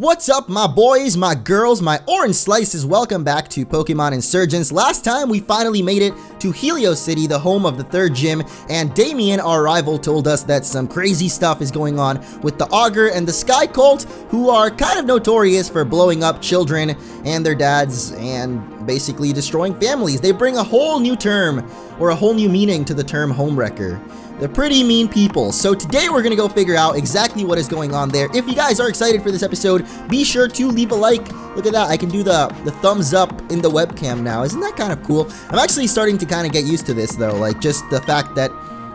What's up, my boys, my girls, my orange slices? Welcome back to Pokemon Insurgence. Last time we finally made it to Helios City, the home of the third gym, and Damien, our rival, told us that some crazy stuff is going on with the Augur and the Sky Cult, who are kind of notorious for blowing up children and their dads and basically destroying families. They bring a whole new term, or a whole new meaning to the term homewrecker. They're pretty mean people. So today we're gonna go figure out exactly what is going on there. If you guys are excited for this episode, be sure to leave a like. Look at that, I can do the thumbs up in the webcam now. Isn't that kind of cool? I'm actually starting to kind of get used to this though, like just the fact that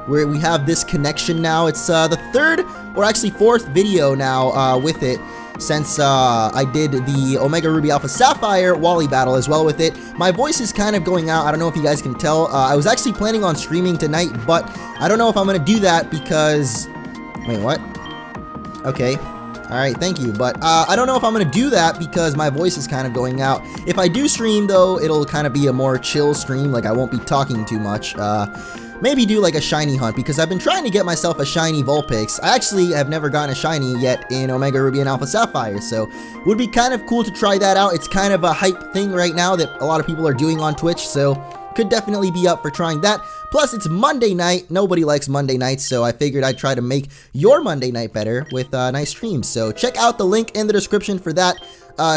we have this connection now. It's the third or actually fourth video now with it, since I did the Omega Ruby Alpha Sapphire Wally battle as well with it. My voice is kind of going out. I don't know if you guys can tell. I was actually planning on streaming tonight, but I don't know if I'm going to do that because... Wait, what? Okay. Alright, thank you. But I don't know if I'm going to do that because my voice is kind of going out. If I do stream, though, it'll kind of be a more chill stream. Like, I won't be talking too much. Maybe do like a shiny hunt, because I've been trying to get myself a shiny Vulpix. I actually have never gotten a shiny yet in Omega Ruby and Alpha Sapphire, so would be kind of cool to try that out. It's kind of a hype thing right now that a lot of people are doing on Twitch, so could definitely be up for trying that. Plus, it's Monday night. Nobody likes Monday nights, so I figured I'd try to make your Monday night better with nice streams. So check out the link in the description for that.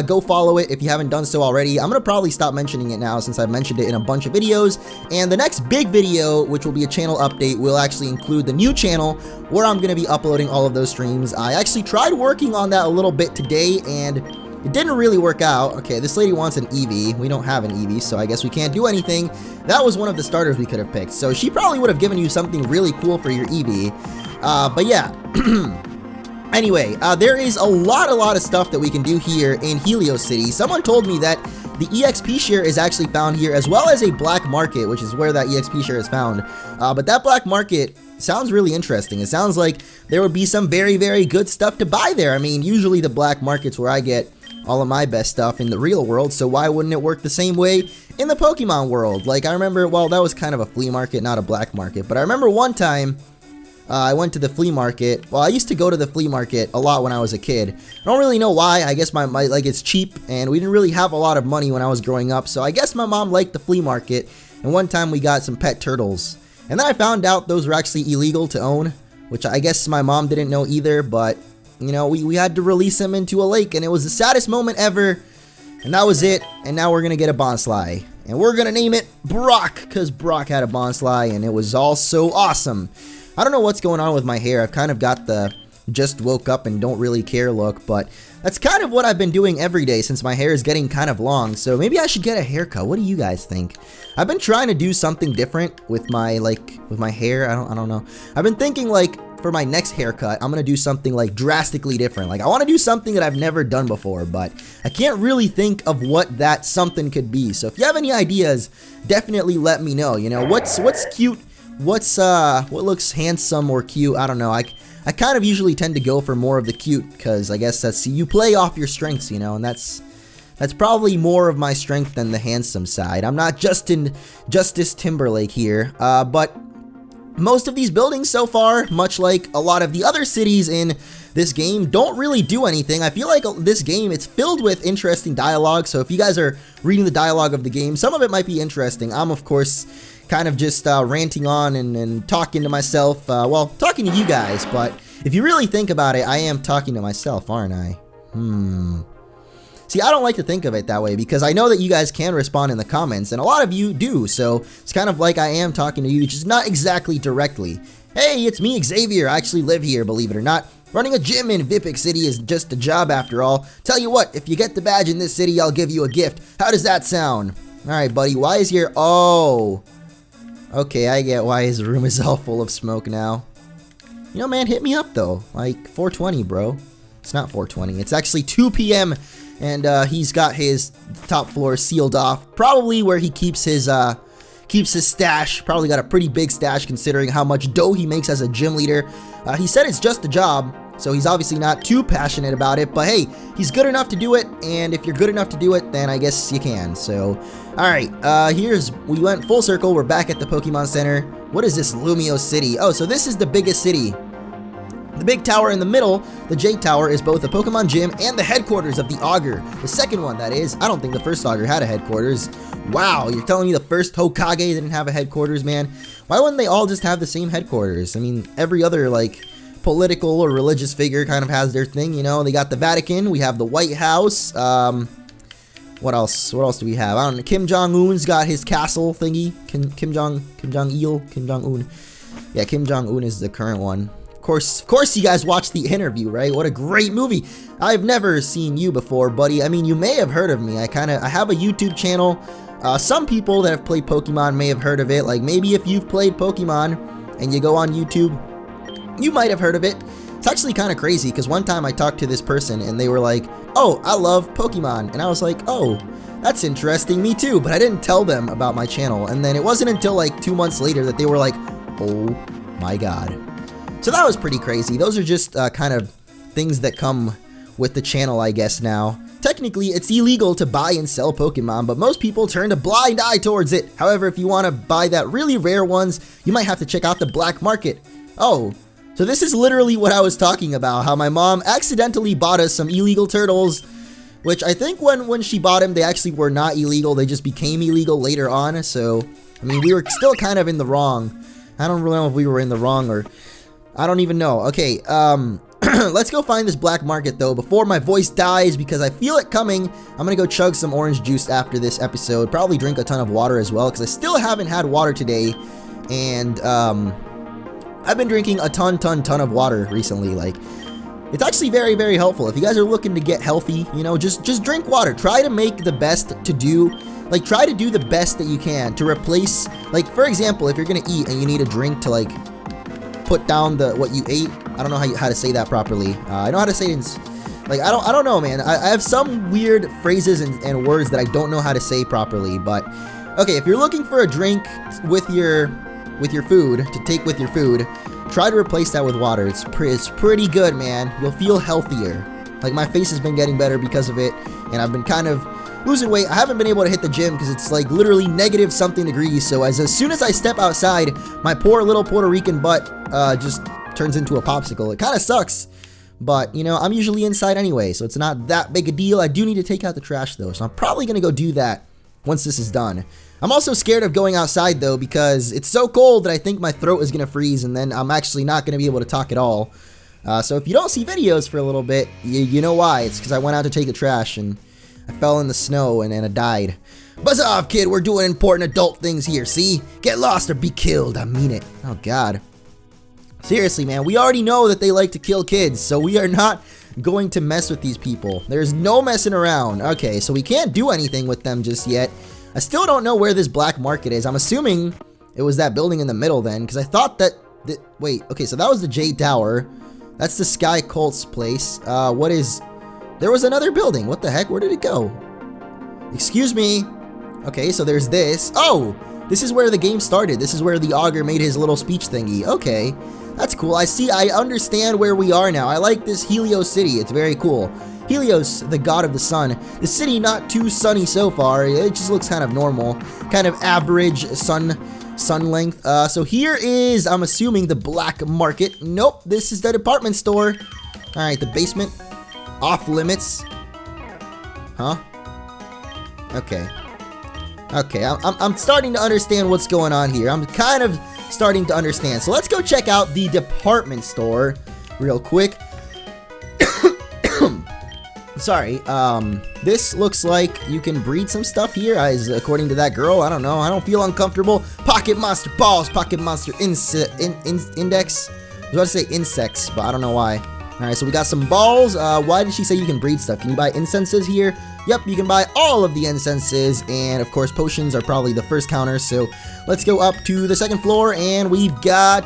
Go follow it if you haven't done so already. I'm gonna probably stop mentioning it now since I've mentioned it in a bunch of videos. And the next big video, which will be a channel update, will actually include the new channel where I'm gonna be uploading all of those streams. I actually tried working on that a little bit today and it didn't really work out. Okay, this lady wants an Eevee. We don't have an Eevee, so I guess we can't do anything. That was one of the starters we could have picked. So she probably would have given you something really cool for your Eevee. But yeah. Anyway, there is a lot of stuff that we can do here in Helios City. Someone told me that the EXP share is actually found here, as well as a black market, which is where that EXP share is found. But that black market sounds really interesting. It sounds like there would be some very, very good stuff to buy there. I mean, usually the black market's where I get all of my best stuff in the real world, so why wouldn't it work the same way in the Pokemon world? Like, I remember, well, that was kind of a flea market, not a black market, but I remember one time I went to the flea market. Well, I used to go to the flea market a lot when I was a kid. I don't really know why. I guess my like it's cheap, and we didn't really have a lot of money when I was growing up, so I guess my mom liked the flea market, and one time we got some pet turtles. And then I found out those were actually illegal to own, which I guess my mom didn't know either, but, you know, we had to release them into a lake, and it was the saddest moment ever, and that was it. And now we're gonna get a Bonsly, and we're gonna name it Brock, because Brock had a Bonsly, and it was all so awesome. I don't know what's going on with my hair. I've kind of got the just woke up and don't really care look, but that's kind of what I've been doing every day since my hair is getting kind of long, so maybe I should get a haircut. What do you guys think? I've been trying to do something different with my, with my hair. I don't know. I've been thinking, like, for my next haircut, I'm gonna do something, like, drastically different. Like, I want to do something that I've never done before, but I can't really think of what that something could be. So if you have any ideas, definitely let me know. You know, what's cute? What looks handsome or cute? I don't know. I kind of usually tend to go for more of the cute, because I guess that's, you play off your strengths, you know, and that's probably more of my strength than the handsome side. I'm not Justice Timberlake here, but most of these buildings so far, much like a lot of the other cities in this game, don't really do anything. I feel like this game, it's filled with interesting dialogue, so if you guys are reading the dialogue of the game, some of it might be interesting. I'm, of course, kind of just ranting on and talking to myself, well, talking to you guys, but if you really think about it, I am talking to myself, aren't I? See, I don't like to think of it that way, because I know that you guys can respond in the comments, and a lot of you do, so it's kind of like I am talking to you, just not exactly directly. Hey, it's me, Xavier. I actually live here, believe it or not. Running a gym in Vipik City is just a job after all. Tell you what, if you get the badge in this city, I'll give you a gift. How does that sound? Alright, buddy, why is here... Oh... Okay, I get why his room is all full of smoke now. You know, man, hit me up, though. Like, 420, bro. It's not 420. It's actually 2 p.m., and he's got his top floor sealed off. Probably where he keeps his stash. Probably got a pretty big stash, considering how much dough he makes as a gym leader. He said it's just a job, so he's obviously not too passionate about it, but hey, he's good enough to do it, and if you're good enough to do it, then I guess you can. So, alright, we went full circle, we're back at the Pokemon Center. What is this, Lumio City? Oh, so this is the biggest city The big tower in the middle, the J Tower, is both the Pokemon Gym and the headquarters of the Augur. The second one, that is. I don't think the first Augur had a headquarters. Wow, you're telling me the first Hokage didn't have a headquarters, man? Why wouldn't they all just have the same headquarters? I mean, every other, like, political or religious figure kind of has their thing, you know? They got the Vatican, we have the White House, what else? What else do we have? I don't know. Kim Jong-un's got his castle thingy. Kim Jong-un. Yeah, Kim Jong-un is the current one. Of course you guys watched the interview, right? What a great movie. I've never seen you before, buddy. I mean, you may have heard of me. I have a YouTube channel. Some people that have played Pokemon may have heard of it. Like, maybe if you've played Pokemon and you go on YouTube, you might have heard of it. It's actually kind of crazy because one time I talked to this person and they were like, oh, I love Pokemon. And I was like, oh, that's interesting, me too. But I didn't tell them about my channel. And then it wasn't until like 2 months later that they were like, oh my God. So that was pretty crazy. Those are just kind of things that come with the channel, I guess now. Technically, it's illegal to buy and sell Pokemon, but most people turn a blind eye towards it. However, if you want to buy that really rare ones, you might have to check out the black market. Oh, so this is literally what I was talking about, how my mom accidentally bought us some illegal turtles, which I think when she bought them, they actually were not illegal. They just became illegal later on. So, I mean, we were still kind of in the wrong. I don't really know if we were in the wrong or... I don't even know. Okay, let's go find this black market, though, before my voice dies, because I feel it coming. I'm gonna go chug some orange juice after this episode. Probably drink a ton of water as well, because I still haven't had water today. And, I've been drinking a ton of water recently. Like, it's actually very, very helpful. If you guys are looking to get healthy, you know, just drink water. Try to make the best to do. Like, try to do the best that you can to replace, like, for example, if you're gonna eat and you need a drink to, like, put down what you ate. I don't know how to say that properly. I know how to say it in, like, I don't know, man. I have some weird phrases and words that I don't know how to say properly, but okay, if you're looking for a drink with your food, to take with your food, try to replace that with water. It's pretty good, man. You'll feel healthier. Like, my face has been getting better because of it, and I've been kind of losing weight. I haven't been able to hit the gym because it's like literally negative something degrees. So as soon as I step outside, my poor little Puerto Rican butt just turns into a popsicle. It kind of sucks, but you know, I'm usually inside anyway, so it's not that big a deal. I do need to take out the trash though, so I'm probably gonna go do that once this is done. I'm also scared of going outside though, because it's so cold that I think my throat is gonna freeze, and then I'm actually not gonna be able to talk at all. So if you don't see videos for a little bit, you know why. It's because I went out to take the trash and I fell in the snow and I died. Buzz off, kid. We're doing important adult things here, see? Get lost or be killed. I mean it. Oh, God. Seriously, man. We already know that they like to kill kids, so we are not going to mess with these people. There's no messing around. Okay, so we can't do anything with them just yet. I still don't know where this black market is. I'm assuming it was that building in the middle then, because I thought that... Wait, okay, so that was the J Tower. That's the Sky Colt's place. What is... There was another building. What the heck? Where did it go? Excuse me. Okay, so there's this. Oh, this is where the game started. This is where the Augur made his little speech thingy. Okay, that's cool. I understand where we are now. I like this Helios City. It's very cool. Helios, the god of the sun. The city not too sunny so far. It just looks kind of normal. Kind of average sun length. So here is, I'm assuming, the black market. Nope, this is the department store. All right, the basement. Off limits. Huh? Okay. Okay, I'm starting to understand what's going on here. I'm kind of starting to understand. So let's go check out the department store real quick. Sorry, this looks like you can breed some stuff here, as according to that girl. I don't know. I don't feel uncomfortable. Pocket monster balls, pocket monster index. I was about to say insects, but I don't know why. Alright, so we got some balls. Why did she say you can breed stuff? Can you buy incenses here? Yep, you can buy all of the incenses, and of course potions are probably the first counter, so let's go up to the second floor, and we've got,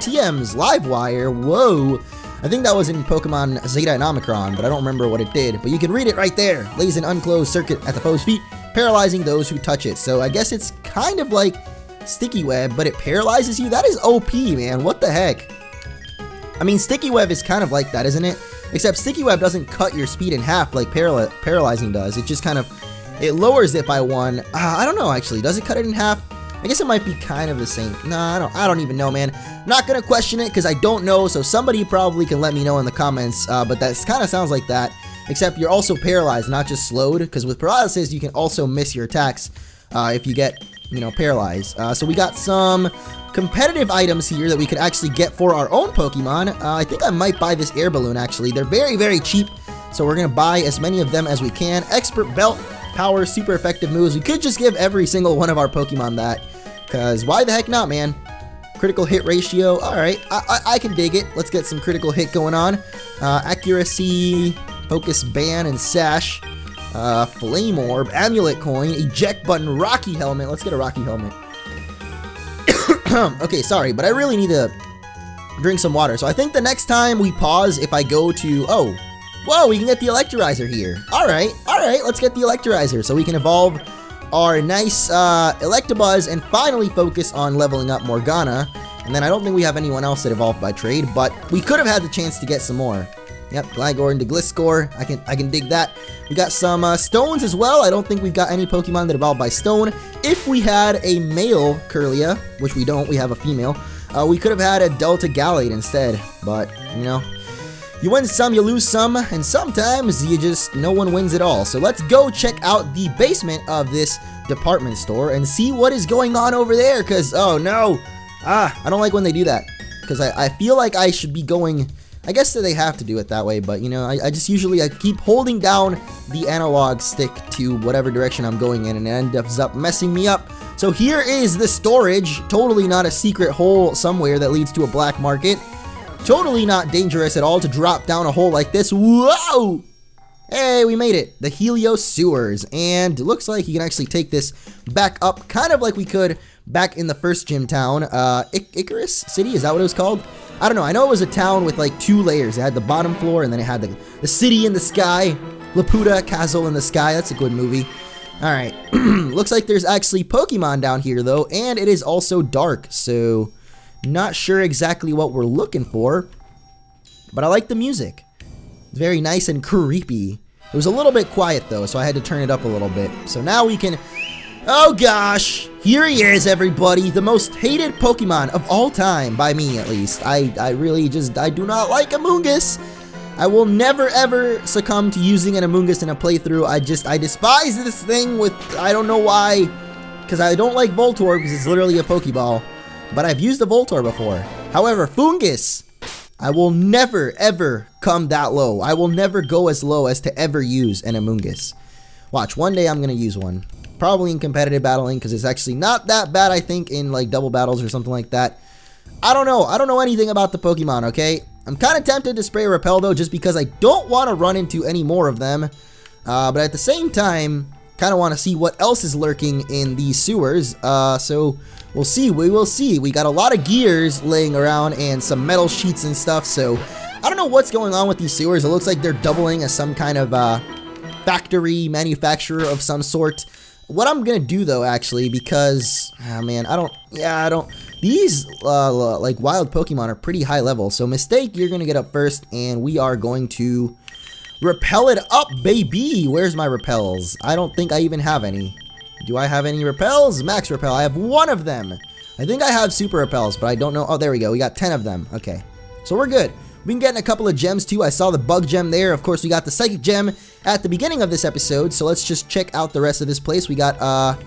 TM's Livewire. Whoa! I think that was in Pokemon Zeta and Omicron, but I don't remember what it did, but you can read it right there. Lays an unclosed circuit at the foe's feet, paralyzing those who touch it. So I guess it's kind of like Sticky Web, but it paralyzes you? That is OP, man. What the heck? I mean, Sticky Web is kind of like that, isn't it? Except Sticky Web doesn't cut your speed in half like paralyzing does. It just kind of, it lowers it by 1. I don't know, actually. Does it cut it in half? I guess it might be kind of the same. No, I don't even know, man. I'm not gonna question it because I don't know, so somebody probably can let me know in the comments, but that kind of sounds like that, except you're also paralyzed, not just slowed, because with paralysis, you can also miss your attacks if you get, you know, paralyzed. So we got some competitive items here that we could actually get for our own Pokemon. I think I might buy this air balloon, actually. They're very, very cheap, so we're gonna buy as many of them as we can. Expert belt. Power, super effective moves. We could just give every single one of our Pokemon that, because why the heck not, man? Critical hit ratio, alright, I can dig it. Let's get some critical hit going on. Accuracy, focus ban and sash, flame orb, amulet coin, eject button, Rocky helmet. Let's get a Rocky helmet. Okay, sorry, but I really need to drink some water. So I think the next time we pause, if I go to, oh, whoa, we can get the Electrolyzer here. Alright, let's get the Electrolyzer so we can evolve our nice Electabuzz and finally focus on leveling up Morgana. And then I don't think we have anyone else that evolved by trade, but we could have had the chance to get some more. Yep, Gligar into Gliscor. I can dig that. We got some stones as well. I don't think we've got any Pokemon that evolved by stone. If we had a male Kirlia, which we don't, we have a female, we could have had a Delta Gallade instead. But, you know, you win some, you lose some, and sometimes you just, no one wins at all. So let's go check out the basement of this department store and see what is going on over there, because, oh no, I don't like when they do that, because I feel like I should be going, I guess that they have to do it that way, but, you know, I just usually, I keep holding down the analog stick to whatever direction I'm going in, and it ends up messing me up. So here is the storage, totally not a secret hole somewhere that leads to a black market. Totally not dangerous at all to drop down a hole like this. Whoa! Hey, we made it. The Helios Sewers. And it looks like you can actually take this back up, kind of like we could back in the first gym town. Icarus City, is that what it was called? I don't know. I know it was a town with like 2 layers. It had the bottom floor, and then it had the city in the sky. Laputa Castle in the sky. That's a good movie. Alright. Looks like there's actually Pokemon down here, though. And it is also dark, so not sure exactly what we're looking for, but I like the music. It's very nice and creepy. It was a little bit quiet though, so I had to turn it up a little bit. So now we can, oh gosh, here he is, everybody, the most hated Pokemon of all time, by me at least. I really just, I do not like Amoonguss. I will never ever succumb to using an Amoonguss in a playthrough. I despise this thing with, I don't know why, because I don't like Voltorb because it's literally a Pokeball. But I've used the Voltorb before. However, Foongus, I will never, ever come that low. I will never go as low as to ever use an Amoonguss. Watch, one day I'm going to use one. Probably in competitive battling, because it's actually not that bad, I think, in like double battles or something like that. I don't know. I don't know anything about the Pokemon, okay? I'm kind of tempted to spray Repel, though, just because I don't want to run into any more of them. But at the same time, kind of want to see what else is lurking in these sewers. So we'll see. We will see. We got a lot of gears laying around and some metal sheets and stuff. So I don't know what's going on with these sewers. It looks like they're doubling as some kind of factory manufacturer of some sort. What I'm gonna do though, actually, because man, these like wild Pokemon are pretty high level. So Mistake, you're gonna get up first, and we are going to repel it up, baby. Where's my repels? I don't think I even have any. Do I have any repels? Max repel. I have 1 of them. I think I have super repels, but I don't know. Oh, there we go. We got 10 of them. Okay. So we're good. We've been getting a couple of gems too. I saw the bug gem there. Of course, we got the psychic gem at the beginning of this episode. So let's just check out the rest of this place. We got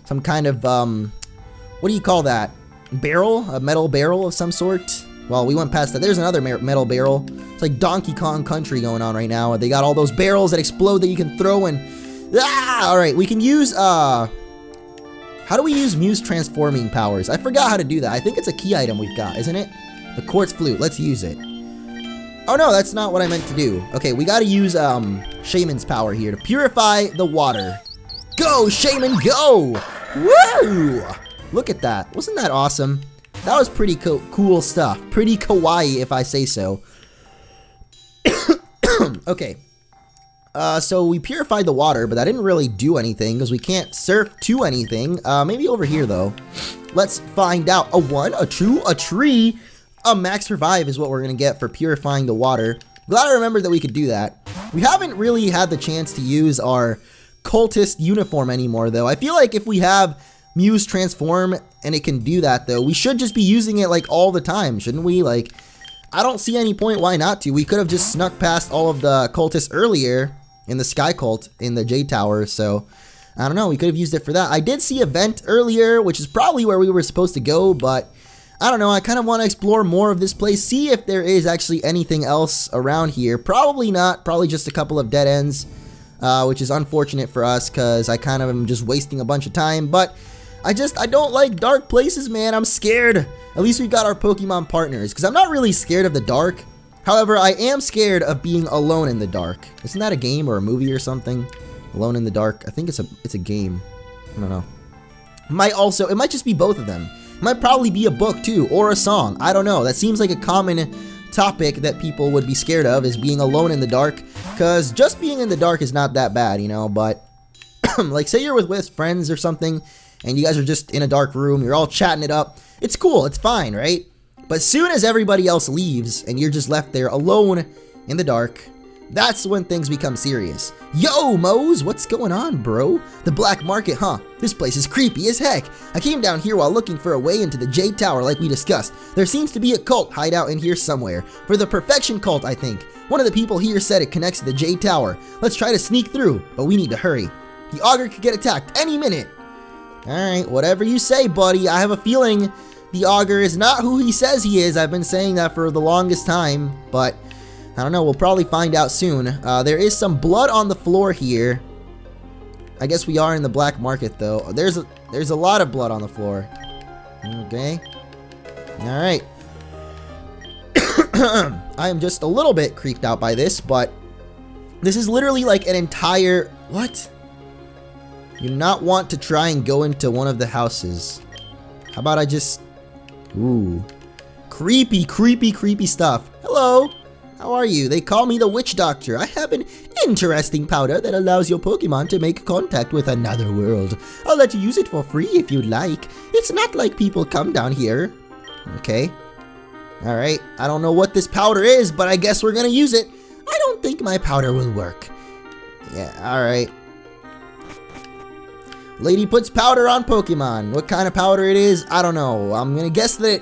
some kind of what do you call that? Barrel? A metal barrel of some sort? Well, we went past that. There's another metal barrel. It's like Donkey Kong Country going on right now. They got all those barrels that explode that you can throw and... Alright, we can use, how do we use Muse transforming powers? I forgot how to do that. I think it's a key item we've got, isn't it? The Quartz Flute. Let's use it. Oh no, that's not what I meant to do. Okay, we gotta use, Shaman's power here to purify the water. Go, Shaman, go! Woo! Look at that. Wasn't that awesome? That was pretty cool stuff. Pretty kawaii, if I say so. Okay. So we purified the water, but that didn't really do anything because we can't surf to anything. Maybe over here, though. Let's find out. A 1, a 2, a tree. A max revive is what we're going to get for purifying the water. Glad I remembered that we could do that. We haven't really had the chance to use our cultist uniform anymore, though. I feel like if we have Muse transform and it can do that though. We should just be using it like all the time, shouldn't we? Like, I don't see any point why not to. We could have just snuck past all of the cultists earlier in the Sky Cult in the Jade Tower, so I don't know, we could have used it for that. I did see a vent earlier, which is probably where we were supposed to go, but I don't know, I kind of want to explore more of this place, see if there is actually anything else around here. Probably not, probably just a couple of dead ends, which is unfortunate for us because I kind of am just wasting a bunch of time, but I don't like dark places, man. I'm scared. At least we've got our Pokemon partners, because I'm not really scared of the dark. However, I am scared of being alone in the dark. Isn't that a game or a movie or something? Alone in the Dark. I think it's a game. I don't know. It might just be both of them. It might probably be a book too, or a song. I don't know. That seems like a common topic that people would be scared of, is being alone in the dark. Because just being in the dark is not that bad, you know, but like say you're with friends or something, and you guys are just in a dark room, you're all chatting it up. It's cool, it's fine, right? But as soon as everybody else leaves and you're just left there alone in the dark, that's when things become serious. Yo, Mose, what's going on, bro? The black market, huh? This place is creepy as heck. I came down here while looking for a way into the Jade Tower like we discussed. There seems to be a cult hideout in here somewhere. For the Perfection Cult, I think. One of the people here said it connects to the Jade Tower. Let's try to sneak through, but we need to hurry. The Augur could get attacked any minute. Alright, whatever you say, buddy. I have a feeling the Augur is not who he says he is. I've been saying that for the longest time, but I don't know, we'll probably find out soon. There is some blood on the floor here. I guess we are in the black market, though. There's a lot of blood on the floor. Okay. Alright. I am just a little bit creeped out by this, but this is literally like an entire... What? You do not want to try and go into one of the houses. How about I just... Ooh. Creepy, creepy, creepy stuff. Hello. How are you? They call me the Witch Doctor. I have an interesting powder that allows your Pokemon to make contact with another world. I'll let you use it for free if you'd like. It's not like people come down here. Okay. Alright. I don't know what this powder is, but I guess we're gonna use it. I don't think my powder will work. Yeah, alright. Lady puts powder on Pokemon. What kind of powder it is, I don't know. I'm gonna guess that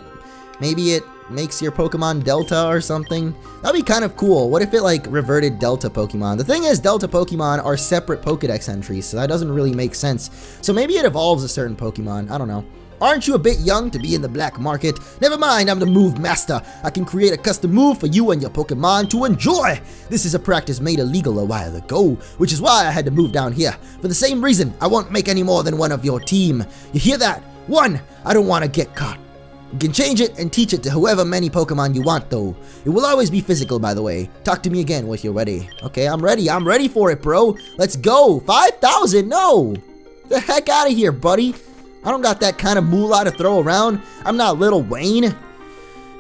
maybe it makes your Pokemon Delta or something. That'd be kind of cool. What if it like reverted Delta Pokemon? The thing is, Delta Pokemon are separate Pokedex entries, so that doesn't really make sense. So maybe it evolves a certain Pokemon. I don't know. Aren't you a bit young to be in the black market? Never mind, I'm the move master. I can create a custom move for you and your Pokemon to enjoy. This is a practice made illegal a while ago, which is why I had to move down here. For the same reason, I won't make any more than one of your team. You hear that? One, I don't want to get caught. You can change it and teach it to whoever many Pokemon you want, though. It will always be physical, by the way. Talk to me again when you're ready. Okay, I'm ready. I'm ready for it, bro. Let's go. 5,000? No. The heck out of here, buddy. I don't got that kind of moolah to throw around. I'm not Lil Wayne.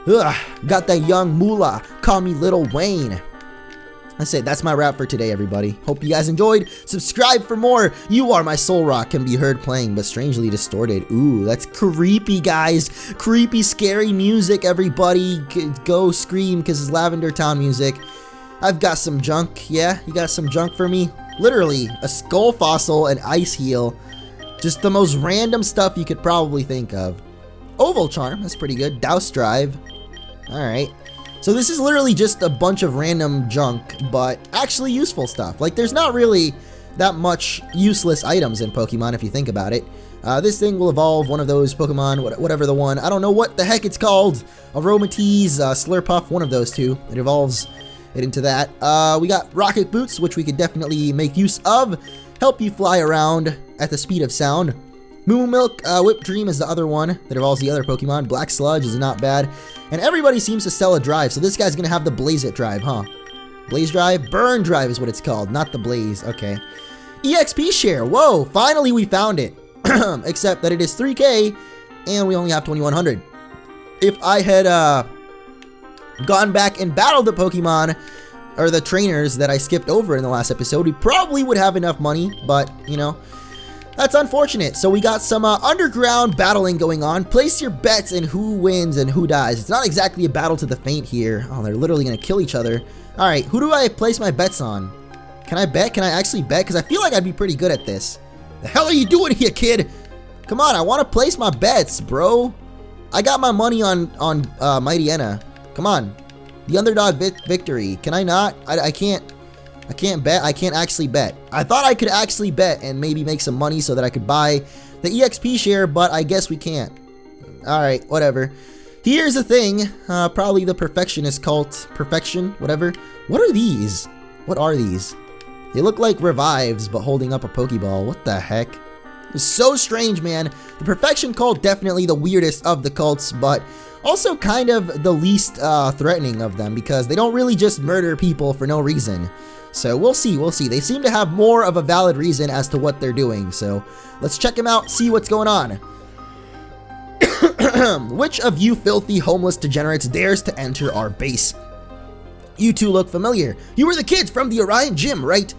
Ugh, got that young moolah. Call me Lil Wayne. That's it. That's my rap for today, everybody. Hope you guys enjoyed. Subscribe for more. You Are My Soul Rock can be heard playing, but strangely distorted. Ooh, that's creepy, guys. Creepy, scary music, everybody. Go scream, because it's Lavender Town music. I've got some junk. Yeah, you got some junk for me? Literally, a skull fossil, an ice heal. Just the most random stuff you could probably think of. Oval Charm, that's pretty good. Douse Drive. Alright. So this is literally just a bunch of random junk, but actually useful stuff. Like, there's not really that much useless items in Pokemon if you think about it. This thing will evolve one of those Pokemon, whatever the one. I don't know what the heck it's called. Aromatisse, Slurpuff, one of those two. It evolves it into that. We got Rocket Boots, which we could definitely make use of. Help you fly around at the speed of sound. Moo Milk, Whip Dream is the other one that evolves the other Pokemon. Black Sludge is not bad. And everybody seems to sell a drive, so this guy's gonna have the Blaze It drive, huh? Blaze Drive? Burn Drive is what it's called, not the Blaze. Okay. EXP Share. Whoa, finally we found it. Except that it is 3K, and we only have 2,100. If I had gone back and battled the Pokemon, or the trainers that I skipped over in the last episode, we probably would have enough money, but, you know, that's unfortunate. So we got some underground battling going on. Place your bets in who wins and who dies. It's not exactly a battle to the faint here. Oh, they're literally going to kill each other. All right, who do I place my bets on? Can I bet? Can I actually bet? Because I feel like I'd be pretty good at this. The hell are you doing here, kid? Come on, I want to place my bets, bro. I got my money on Mighty Enna. Come on. The underdog victory. Can I not? I can't bet. I can't actually bet. I thought I could actually bet and maybe make some money so that I could buy the EXP share, but I guess we can't. Alright, whatever. Here's the thing. Probably the perfectionist cult. Perfection, whatever. What are these? What are these? They look like revives, but holding up a Pokeball. What the heck? It's so strange, man. The perfection cult, definitely the weirdest of the cults, but also kind of the least threatening of them because they don't really just murder people for no reason. So we'll see, we'll see. They seem to have more of a valid reason as to what they're doing. So let's check them out, see what's going on. Which of you filthy homeless degenerates dares to enter our base? You two look familiar. You were the kids from the Orion Gym, right?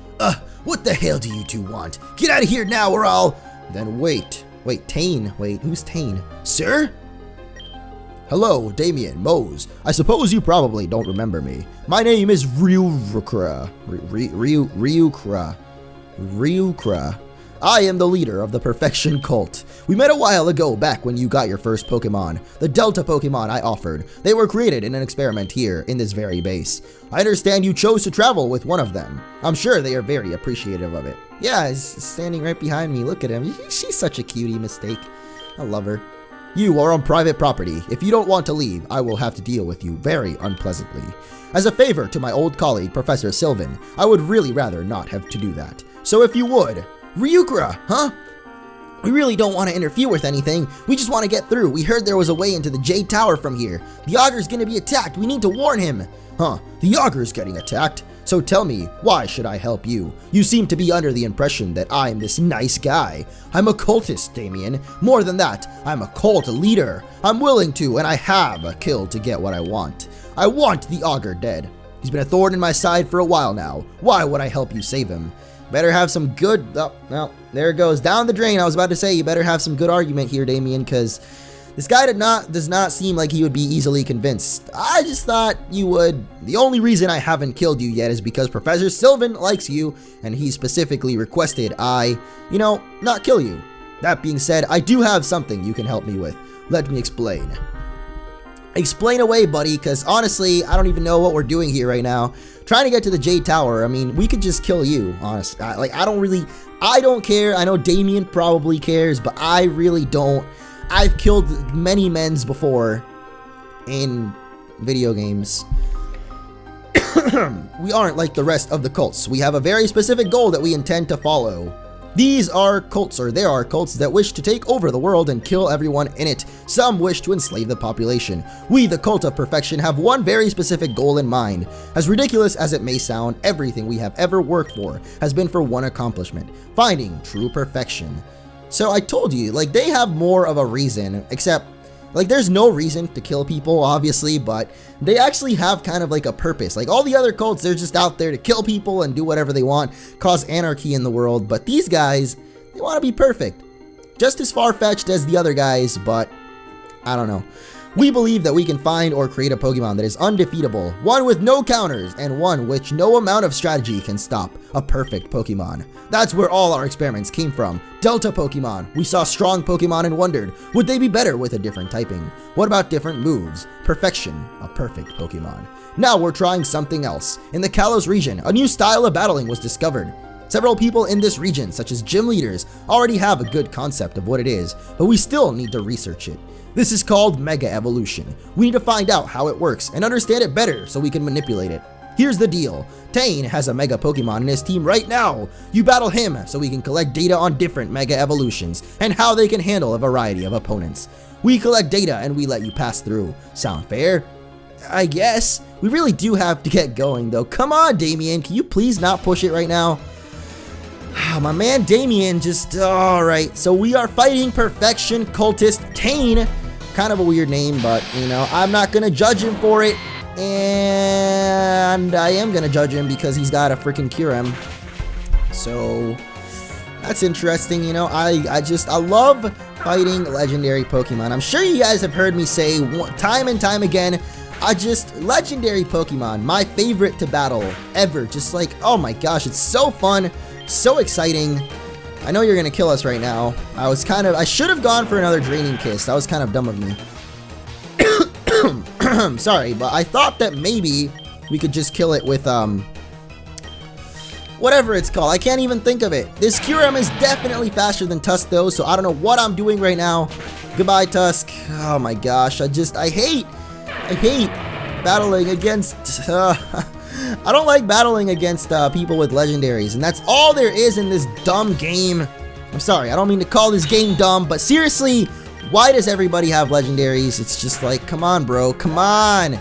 What the hell do you two want? Get out of here now or I'll... Then wait, Tane. Wait, who's Tane? Sir? Hello, Damien, Mose. I suppose you probably don't remember me. My name is Ryukra. Ryukra. I am the leader of the Perfection Cult. We met a while ago back when you got your first Pokemon, the Delta Pokemon I offered. They were created in an experiment here in this very base. I understand you chose to travel with one of them. I'm sure they are very appreciative of it. Yeah, he's standing right behind me. Look at him. She's such a cutie, Mistake. I love her. You are on private property. If you don't want to leave, I will have to deal with you very unpleasantly. As a favor to my old colleague, Professor Sylvan, I would really rather not have to do that. So if you would... Ryukra, huh? We really don't want to interfere with anything. We just want to get through. We heard there was a way into the Jade Tower from here. The Augur's gonna be attacked. We need to warn him. Huh, the Augur's getting attacked? So tell me, why should I help you? You seem to be under the impression that I'm this nice guy. I'm a cultist, Damien. More than that, I'm a cult leader. I'm willing to, and I have killed to get what I want. I want the Augur dead. He's been a thorn in my side for a while now. Why would I help you save him? Better have some good... Oh, no, there it goes. Down the drain. I was about to say, you better have some good argument here, Damien, because this guy does not seem like he would be easily convinced. I just thought you would. The only reason I haven't killed you yet is because Professor Sylvan likes you, and he specifically requested I, not kill you. That being said, I do have something you can help me with. Let me explain. Explain away, buddy, because honestly, I don't even know what we're doing here right now. Trying to get to the Jade Tower, I mean, we could just kill you, honestly. I don't care. I know Damien probably cares, but I really don't. I've killed many men's before in video games. We aren't like the rest of the cults. We have a very specific goal that we intend to follow. These are cults, or there are cults that wish to take over the world and kill everyone in it. Some wish to enslave the population. We, the Cult of Perfection, have one very specific goal in mind. As ridiculous as it may sound, everything we have ever worked for has been for one accomplishment: finding true perfection. So I told you, they have more of a reason, except, there's no reason to kill people, obviously, but they actually have kind of like a purpose. All the other cults, they're just out there to kill people and do whatever they want, cause anarchy in the world, but these guys, they want to be perfect. Just as far-fetched as the other guys, but I don't know. We believe that we can find or create a Pokemon that is undefeatable, one with no counters, and one which no amount of strategy can stop. A perfect Pokemon. That's where all our experiments came from. Delta Pokemon. We saw strong Pokemon and wondered, would they be better with a different typing? What about different moves? Perfection. A perfect Pokemon. Now we're trying something else. In the Kalos region, a new style of battling was discovered. Several people in this region, such as gym leaders, already have a good concept of what it is, but we still need to research it. This is called Mega Evolution. We need to find out how it works and understand it better so we can manipulate it. Here's the deal. Tane has a Mega Pokemon in his team right now. You battle him so we can collect data on different Mega Evolutions and how they can handle a variety of opponents. We collect data and we let you pass through. Sound fair? I guess. We really do have to get going though. Come on, Damien. Can you please not push it right now? My man Damien just... Alright, so we are fighting Perfection Cultist Tane. Kind of a weird name, but, I'm not going to judge him for it. And I am going to judge him because he's got a freaking Kyurem. So, that's interesting, I love fighting legendary Pokemon. I'm sure you guys have heard me say time and time again, legendary Pokemon, my favorite to battle ever. Just oh my gosh, it's so fun, so exciting. I know you're gonna kill us right now. I should have gone for another Draining Kiss. That was kind of dumb of me. Sorry, but I thought that maybe we could just kill it with, whatever it's called. I can't even think of it. This Kyurem is definitely faster than Tusk though, so I don't know what I'm doing right now. Goodbye, Tusk. Oh my gosh, I hate battling against, I don't like battling against people with legendaries, and that's all there is in this dumb game. I'm sorry, I don't mean to call this game dumb, but seriously, why does everybody have legendaries? It's just like, come on, bro, come on.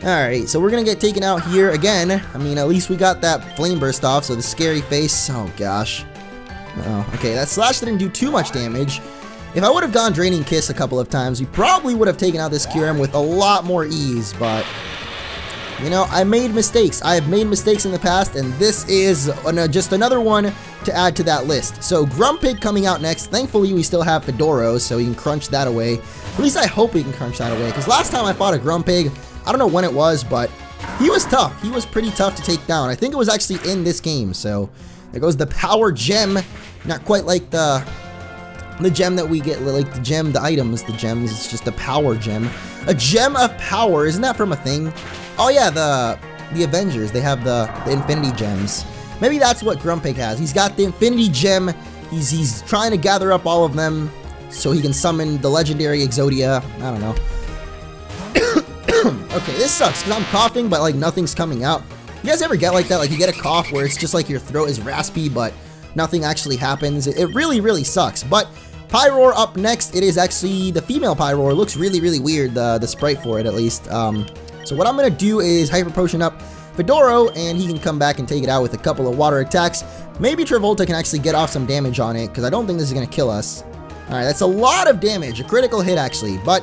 Alright, so we're gonna get taken out here again. I mean, at least we got that flame burst off, so the scary face. Oh gosh. Oh, okay, that slash didn't do too much damage. If I would have gone Draining Kiss a couple of times, we probably would have taken out this Kyurem with a lot more ease, but you know, I made mistakes. I have made mistakes in the past, and this is just another one to add to that list. So Grumpig coming out next. Thankfully, we still have Fedoro, so we can crunch that away. At least I hope we can crunch that away, because last time I fought a Grumpig, I don't know when it was, but he was tough. He was pretty tough to take down. I think it was actually in this game, so there goes the Power Gem. Not quite like the gem that we get, like the gem, the items, the gems. It's just a Power Gem. A Gem of Power. Isn't that from a thing? Oh yeah, the Avengers, they have the Infinity Gems. Maybe that's what Grumpig has. He's got the Infinity Gem. He's trying to gather up all of them so he can summon the legendary Exodia. I don't know. Okay, this sucks because I'm coughing, but like nothing's coming out. You guys ever get like that? Like you get a cough where it's just like your throat is raspy, but nothing actually happens. It really, really sucks. But Pyro up next. It is actually the female Pyro. It looks really, really weird, the sprite for it at least. So what I'm going to do is Hyper Potion up Fedoro, and he can come back and take it out with a couple of water attacks. Maybe Travolta can actually get off some damage on it, because I don't think this is going to kill us. Alright, that's a lot of damage. A critical hit, actually. But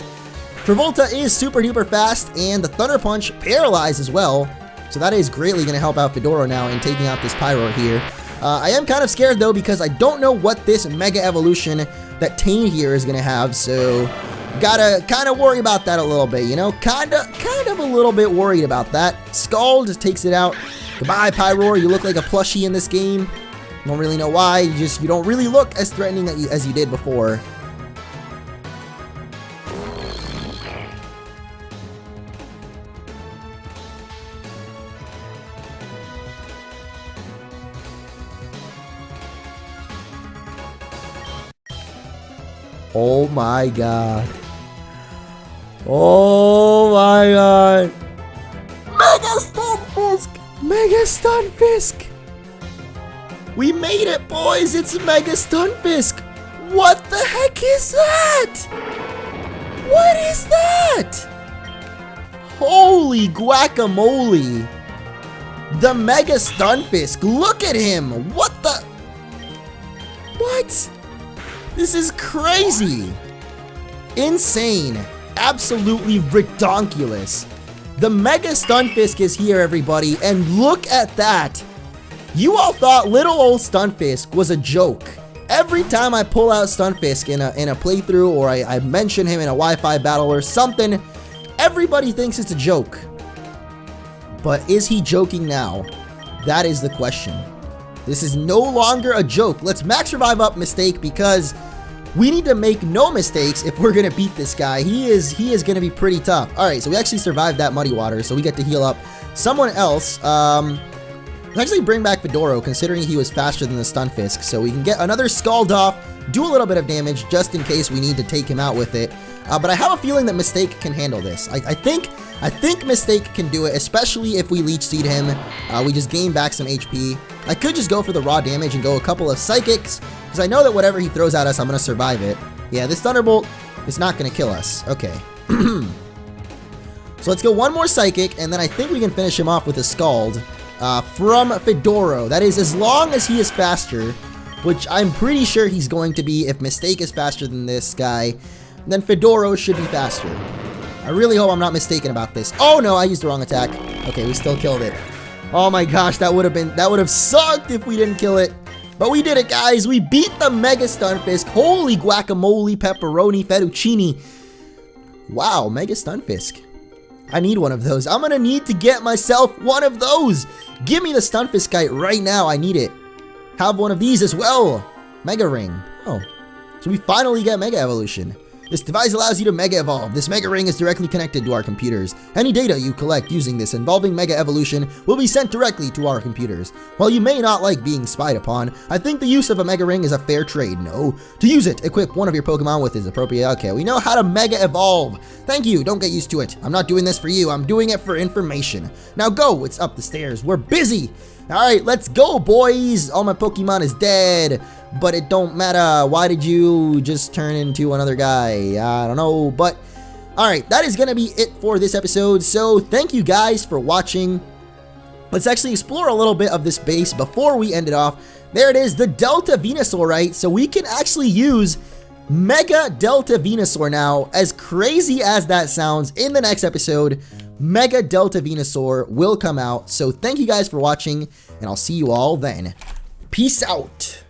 Travolta is super duper fast, and the Thunder Punch paralyzed as well. So that is greatly going to help out Fedoro now in taking out this Pyro here. I am kind of scared, though, because I don't know what this Mega Evolution that Tane here is going to have, so gotta kind of worry about that a little bit, you know? Kind of a little bit worried about that. Scald takes it out. Goodbye, Pyro. You look like a plushie in this game. Don't really know why. You don't really look as threatening as you did before. Oh my god. Oh my god. Mega Stunfisk! Mega Stunfisk! We made it, boys! It's Mega Stunfisk! What the heck is that? What is that? Holy guacamole! The Mega Stunfisk! Look at him! What the? What? This is crazy! Insane! Absolutely redonkulous! The Mega Stunfisk is here, everybody, and look at that! You all thought little old Stunfisk was a joke. Every time I pull out Stunfisk in a playthrough, or I mention him in a Wi-Fi battle or something, everybody thinks it's a joke. But is he joking now? That is the question. This is no longer a joke. Let's max revive up Mistake, because we need to make no mistakes if we're gonna beat this guy. He is gonna be pretty tough. Alright, so we actually survived that muddy water, so we get to heal up someone else. Let's actually bring back Fedoro, considering he was faster than the Stunfisk, so we can get another Scald off, do a little bit of damage just in case we need to take him out with it. But I have a feeling that Mistake can handle this. I think Mistake can do it, especially if we Leech Seed him. We just gain back some HP. I could just go for the raw damage and go a couple of Psychics, because I know that whatever he throws at us, I'm going to survive it. Yeah, this Thunderbolt is not going to kill us. Okay. So let's go one more Psychic, and then I think we can finish him off with a Scald from Fedoro. That is, as long as he is faster, which I'm pretty sure he's going to be. If Mistake is faster than this guy, then Fedoro should be faster. I really hope I'm not mistaken about this. Oh no, I used the wrong attack. Okay, we still killed it. Oh my gosh, that would have sucked if we didn't kill it. But we did it, guys. We beat the Mega Stunfisk. Holy guacamole, pepperoni, fettuccine. Wow, Mega Stunfisk. I need one of those. I'm gonna need to get myself one of those. Give me the Stunfiskite right now. I need it. Have one of these as well. Mega Ring. Oh, so we finally get Mega Evolution. This device allows you to Mega Evolve. This Mega Ring is directly connected to our computers. Any data you collect using this involving Mega Evolution will be sent directly to our computers. While you may not like being spied upon, I think the use of a Mega Ring is a fair trade, no? To use it, equip one of your Pokemon with its appropriate... Okay, we know how to Mega Evolve. Thank you, don't get used to it. I'm not doing this for you, I'm doing it for information. Now go, it's up the stairs. We're busy. Alright, let's go, boys. All my Pokemon is dead. But it don't matter. Why did you just turn into another guy? I don't know. But, alright, that is going to be it for this episode. So, thank you guys for watching. Let's actually explore a little bit of this base before we end it off. There it is, the Delta Venusaur, right? So, we can actually use Mega Delta Venusaur now. As crazy as that sounds, in the next episode, Mega Delta Venusaur will come out. So, thank you guys for watching, and I'll see you all then. Peace out.